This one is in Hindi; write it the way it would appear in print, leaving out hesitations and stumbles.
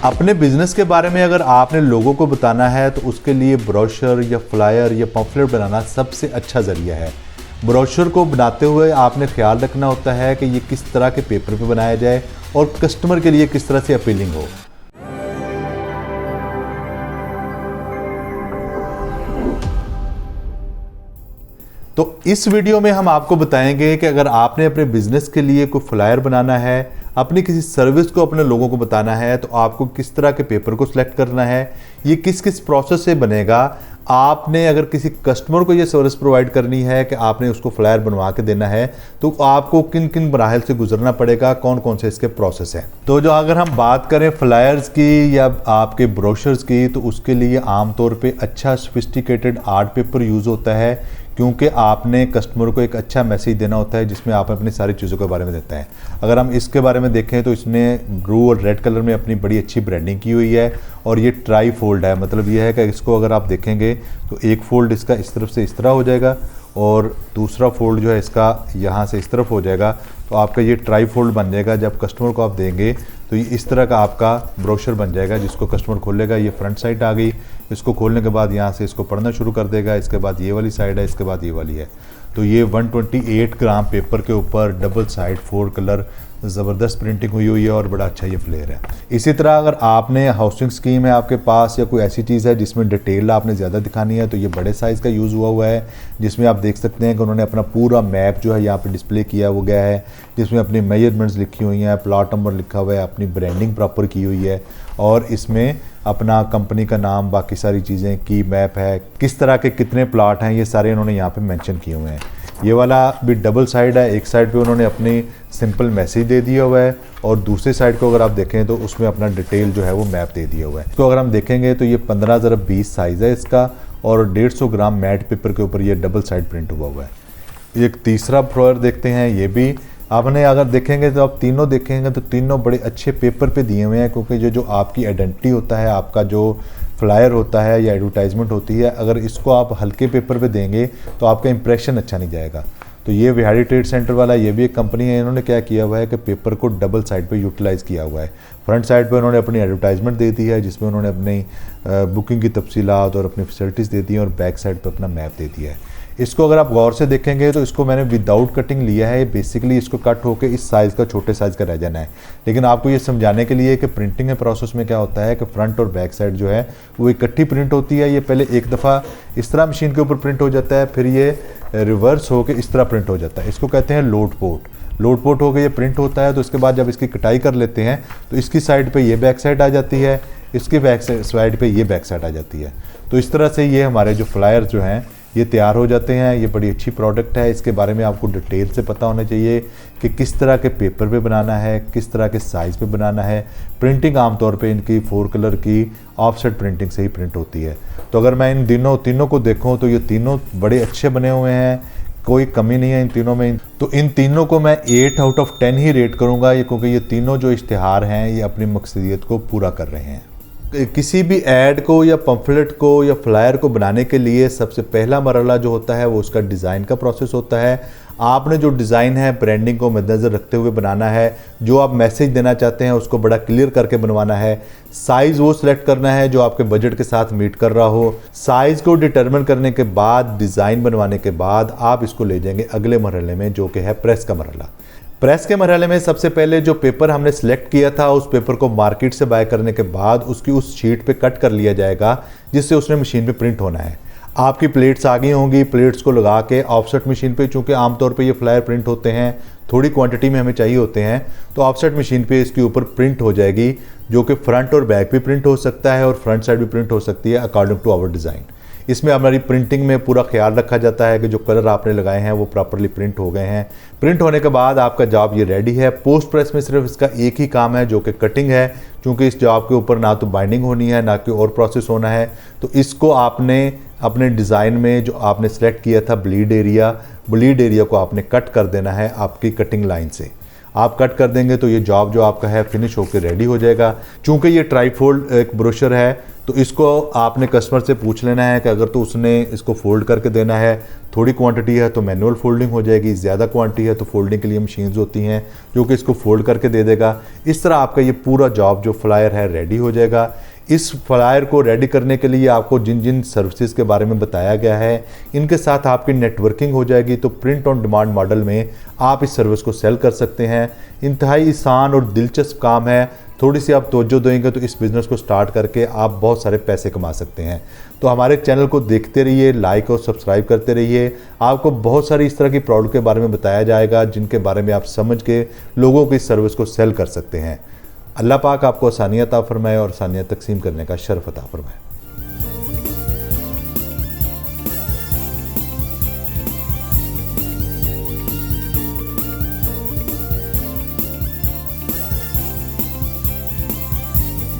अपने बिजनेस के बारे में अगर आपने लोगों को बताना है तो उसके लिए ब्रोशर या फ्लायर या पम्फलेट बनाना सबसे अच्छा ज़रिया है। ब्रोशर को बनाते हुए आपने ख्याल रखना होता है कि ये किस तरह के पेपर पे बनाया जाए और कस्टमर के लिए किस तरह से अपीलिंग हो। तो इस वीडियो में हम आपको बताएंगे कि अगर आपने अपने बिजनेस के लिए कोई फ्लायर बनाना है, अपनी किसी सर्विस को अपने लोगों को बताना है, तो आपको किस तरह के पेपर को सिलेक्ट करना है, ये किस किस प्रोसेस से बनेगा। आपने अगर किसी कस्टमर को ये सर्विस प्रोवाइड करनी है कि आपने उसको फ्लायर बनवा के देना है, तो आपको किन किन मराहल से गुजरना पड़ेगा, कौन कौन से इसके प्रोसेस हैं। तो जो अगर हम बात करें फ्लायर्स की या आपके ब्रोशर्स की, तो उसके लिए आमतौर पे अच्छा सोफिस्टिकेटेड आर्ट पेपर यूज़ होता है, क्योंकि आपने कस्टमर को एक अच्छा मैसेज देना होता है जिसमें आप अपनी सारी चीज़ों के बारे में देते हैं। अगर हम इसके बारे में देखें तो इसने ब्लू और रेड कलर में अपनी बड़ी अच्छी ब्रांडिंग की हुई है और ये ट्राई फोल्ड है। मतलब ये है कि इसको अगर आप देखेंगे तो एक फोल्ड इसका इस तरफ से इस तरह हो जाएगा और दूसरा फोल्ड जो है इसका यहाँ से इस तरफ हो जाएगा। तो आपका ये ट्राई फोल्ड बन जाएगा। जब कस्टमर को आप देंगे तो ये इस तरह का आपका ब्रोशर बन जाएगा, जिसको कस्टमर खोलेगा। ये फ्रंट साइड आ गई, इसको खोलने के बाद यहाँ से इसको पढ़ना शुरू कर देगा। इसके बाद ये वाली साइड है, इसके बाद ये वाली है। तो ये 128 ग्राम पेपर के ऊपर डबल साइड 4 कलर ज़बरदस्त प्रिंटिंग हुई है और बड़ा अच्छा ये फ्लेयर है। इसी तरह अगर आपने हाउसिंग स्कीम है आपके पास या कोई ऐसी चीज़ है जिसमें डिटेल आपने ज़्यादा दिखानी है, तो ये बड़े साइज़ का यूज़ हुआ है, जिसमें आप देख सकते हैं कि उन्होंने अपना पूरा मैप जो है यहाँ पे डिस्प्ले किया हुआ गया है, जिसमें अपनी मेजरमेंट्स लिखी हुई हैं, प्लॉट नंबर लिखा हुआ है, अपनी ब्रांडिंग प्रॉपर की हुई है और इसमें अपना कंपनी का नाम, बाकी सारी चीज़ें की मैप है, किस तरह के कितने प्लाट हैं, ये सारे उन्होंने यहाँ पे मेंशन किए हुए हैं। ये वाला भी डबल साइड है, एक साइड पे उन्होंने अपनी सिंपल मैसेज दे दिया हुआ है और दूसरे साइड को अगर आप देखें तो उसमें अपना डिटेल जो है वो मैप दे दिया हुआ है। तो अगर हम देखेंगे तो ये 15x20 साइज़ है इसका और 150 ग्राम मैट पेपर के ऊपर ये डबल साइड प्रिंट हुआ है। एक तीसरा फ्लायर देखते हैं, ये भी आपने अगर देखेंगे तो आप तीनों देखेंगे तो तीनों बड़े अच्छे पेपर पे दिए हुए हैं, क्योंकि जो आपकी आइडेंटिटी होता है, आपका जो फ्लायर होता है या एडवर्टाइजमेंट होती है, अगर इसको आप हल्के पेपर पे देंगे तो आपका इंप्रेशन अच्छा नहीं जाएगा। तो ये विहारी ट्रेड सेंटर वाला ये भी एक कंपनी है, इन्होंने क्या किया हुआ है कि पेपर को डबल साइड पे यूटिलाइज़ किया हुआ है। फ्रंट साइड पे उन्होंने अपनी एडवर्टाइजमेंट दे दी है, जिसमें उन्होंने अपनी बुकिंग की तफसीलात और अपनी फैसिलिटीज़ दे दी हैं और बैक साइड पे अपना मैप दे दिया है। इसको अगर आप गौर से देखेंगे तो इसको मैंने विदाउट कटिंग लिया है। बेसिकली इसको कट होकर इस साइज़ का, छोटे साइज़ का रह जाना है। लेकिन आपको ये समझाने के लिए कि प्रिंटिंग के प्रोसेस में क्या होता है कि फ्रंट और बैक साइड जो है वो इकट्ठी प्रिंट होती है। ये पहले एक दफ़ा इस तरह मशीन के ऊपर प्रिंट हो जाता है, फिर ये रिवर्स होकर इस तरह प्रिंट हो जाता है। इसको कहते हैं लोड पोर्ट। लोड पोर्ट होकर ये प्रिंट होता है। तो इसके बाद जब इसकी कटाई कर लेते हैं तो इसकी साइड पर ये बैक साइड आ जाती है, इसके बैक साइड पर ये बैक साइड आ जाती है। तो इस तरह से ये हमारे जो फ्लायर जो हैं ये तैयार हो जाते हैं। ये बड़ी अच्छी प्रोडक्ट है। इसके बारे में आपको डिटेल से पता होना चाहिए कि किस तरह के पेपर पे बनाना है, किस तरह के साइज़ पे बनाना है। प्रिंटिंग आमतौर पे इनकी 4 कलर की ऑफसेट प्रिंटिंग से ही प्रिंट होती है। तो अगर मैं इन तीनों को देखूं तो ये तीनों बड़े अच्छे बने हुए हैं, कोई कमी नहीं है इन तीनों में। तो इन तीनों को मैं 8 आउट ऑफ 10 ही रेट करूँगा, ये क्योंकि ये तीनों जो इश्तिहार हैं ये अपनी मकसदियत को पूरा कर रहे हैं। किसी भी ऐड को या पम्फलेट को या फ्लायर को बनाने के लिए सबसे पहला मरहला जो होता है वो उसका डिज़ाइन का प्रोसेस होता है। आपने जो डिज़ाइन है ब्रांडिंग को मद्देनज़र रखते हुए बनाना है। जो आप मैसेज देना चाहते हैं उसको बड़ा क्लियर करके बनवाना है। साइज़ वो सिलेक्ट करना है जो आपके बजट के साथ मीट कर रहा हो। साइज़ को डिटरमिन करने के बाद, डिज़ाइन बनवाने के बाद आप इसको ले जाएंगे अगले मरहले में, जो कि है प्रेस का मरहला। प्रेस के मरहले में सबसे पहले जो पेपर हमने सेलेक्ट किया था उस पेपर को मार्केट से बाय करने के बाद उसकी उस शीट पे कट कर लिया जाएगा जिससे उसने मशीन पे प्रिंट होना है। आपकी प्लेट्स आ गई होंगी, प्लेट्स को लगा के ऑफसेट मशीन पे, चूँकि आमतौर पे ये फ्लायर प्रिंट होते हैं, थोड़ी क्वांटिटी में हमें चाहिए होते हैं, तो ऑफसेट मशीन पे इसके ऊपर प्रिंट हो जाएगी, जो कि फ्रंट और बैक भी प्रिंट हो सकता है और फ्रंट साइड भी प्रिंट हो सकती है अकॉर्डिंग टू आवर डिज़ाइन। इसमें हमारी प्रिंटिंग में पूरा ख्याल रखा जाता है कि जो कलर आपने लगाए हैं वो प्रॉपरली प्रिंट हो गए हैं। प्रिंट होने के बाद आपका जॉब ये रेडी है। पोस्ट प्रेस में सिर्फ इसका एक ही काम है जो कि कटिंग है, क्योंकि इस जॉब के ऊपर ना तो बाइंडिंग होनी है ना कोई और प्रोसेस होना है। तो इसको आपने अपने डिज़ाइन में जो आपने सेलेक्ट किया था ब्लीड एरिया को आपने कट कर देना है आपकी कटिंग लाइन से। आप कट कर देंगे तो ये जॉब जो आपका है फिनिश होकर रेडी हो जाएगा। चूँकि ये ट्राईफोल्ड एक ब्रोशर है तो इसको आपने कस्टमर से पूछ लेना है कि अगर तो उसने इसको फोल्ड करके देना है, थोड़ी क्वांटिटी है तो मैनुअल फोल्डिंग हो जाएगी, ज़्यादा क्वांटिटी है तो फोल्डिंग के लिए मशीन्स होती हैं जो कि इसको फोल्ड करके दे देगा। इस तरह आपका ये पूरा जॉब जो फ्लायर है रेडी हो जाएगा। इस फ्लायर को रेडी करने के लिए आपको जिन जिन सर्विसेज के बारे में बताया गया है इनके साथ आपकी नेटवर्किंग हो जाएगी तो प्रिंट ऑन डिमांड मॉडल में आप इस सर्विस को सेल कर सकते हैं। इंतहाई आसान और दिलचस्प काम है, थोड़ी सी आप तवज्जो देंगे तो इस बिज़नेस को स्टार्ट करके आप बहुत सारे पैसे कमा सकते हैं। तो हमारे चैनल को देखते रहिए, लाइक और सब्सक्राइब करते रहिए। आपको बहुत सारी इस तरह की प्रोडक्ट के बारे में बताया जाएगा जिनके बारे में आप समझ के लोगों की सर्विस को सेल कर सकते हैं। अल्लाह पाक आपको आसानियत अता फरमाए और आसानियत तकसीम करने का शर्फ अता फरमाए।